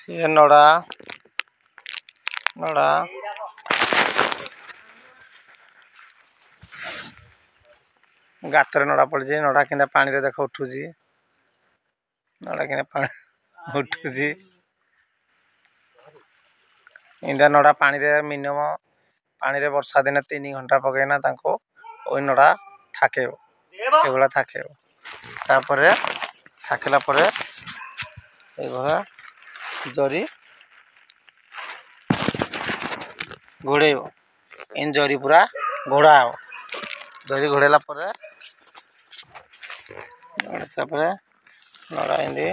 ये नड़ा नड़ा गातर नड़ा पड़ी नड़ा कि पानी रे देख उठू नड़ा कि उठू इंदा नड़ा पानी रे मिनिमम पानी रे वर्षा दिन 3 घंटा पकईना ओई नड़ा थाके थाके तापर थाकिला परे जरी घोड़े इन जरी पूरा घोड़ा जरी घोड़ेला नड़ा इंदी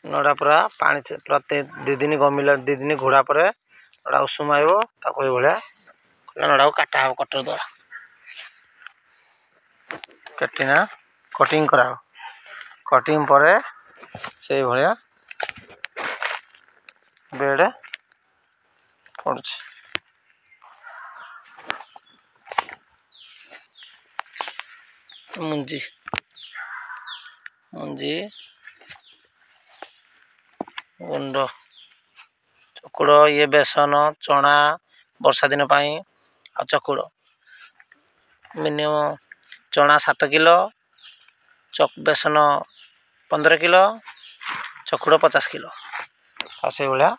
नड़ा पूरा पानी प्रत्येक 2 दिन गमिला 2 दिन घोड़ा पर नड़ा उषुम आयो भाया नड़ा को काटा हो कटर द्वारा काटिना कटिंग करा कटिंग पर से भाया बेड पड़ मुंजी मुंजी गुंड चकुड़ ये बेसन चना वर्षा दिन आ चकुड़ मिनिमम चना 7 किलो बेसन 15 किलो चकुड़ 50 किलो आ से भाया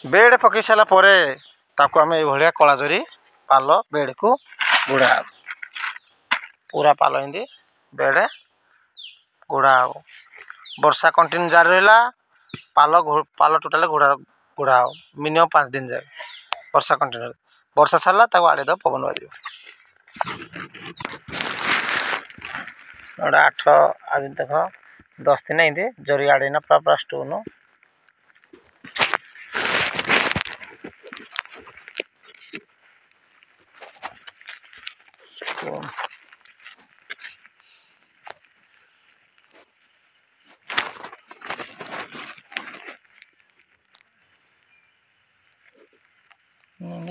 बेड पकई सारा आम ये कला जरी पाल बेड को गुड़ा पूरा पाल हिंदी बेड गुड़ा वर्षा कंटिन्यू जारी रहा पाल टोटाल गुड़ा मिनिमम 5 दिन जाए वर्षा कंटिन्यू वर्षा छाड़ा आड़े दब पवन बाज 8 आज देख 10 दिन हिंदी जरी आड़ेना पूरा स्टोन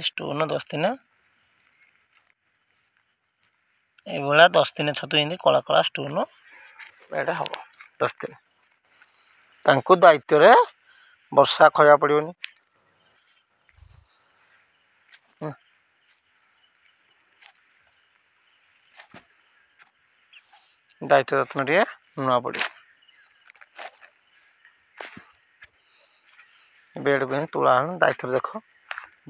स्टोन 10 दिन ये 10 दिन छतु हिंदी कला कला स्टोन बेड हम 10 दिन दायित्व रे वर्षा खया पड़ोनी दायित्व यत्न टे नुआ पड़ बेड को तुला दायित्व देख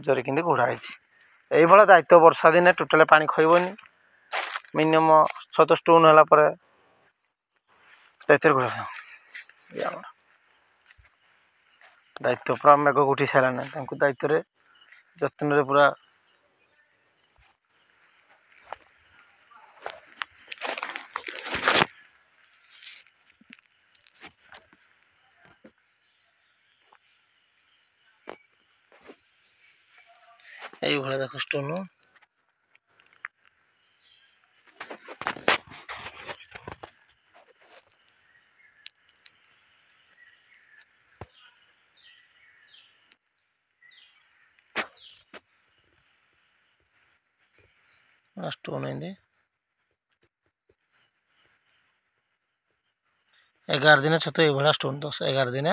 जरी कि घोड़ा यही दायित्व वर्षा दिन टोटाल पानी खयबनी मिनिमम 7 स्टोन है दायित्व घोड़ा दायित्व पूरा मेघ उठी साराना दायित्व जत्न पूरा यही भाया देख स्टोन स्टोन हिंदी 11 दिन छतु ये स्टोन 10-11 दिन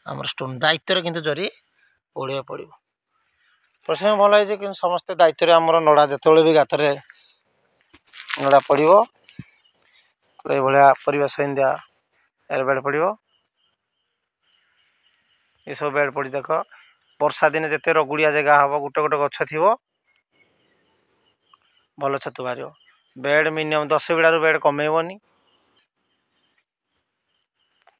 आम स्टोन दायित्व किंतु जरी ओढ़िया पड़ो प्रश्न भल है कि समस्ते दायित्व आमर नड़ा जिते भी गातर नड़ा पड़ो ये परिवेश इंदिया यार बेड पड़ो ये सब बेड पड़ी देख वर्षा दिन जिते रगुड़िया जगह हम गोटे गोटे गछ थी भल छतु बाहर बेड मिनिमम 10 बिड़ारू बेड कमेबनी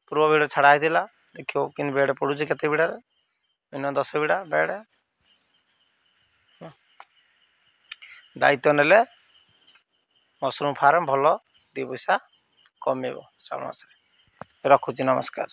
पूर्व बेड छाड़ा होता देखो कि बेड पड़ू के बिड़ार मिनिमम 10 बिड़ा बेड दायित्व नेले मशरूम फार्म भल 2 पैसा कमेब श्रावण मास रखुची नमस्कार।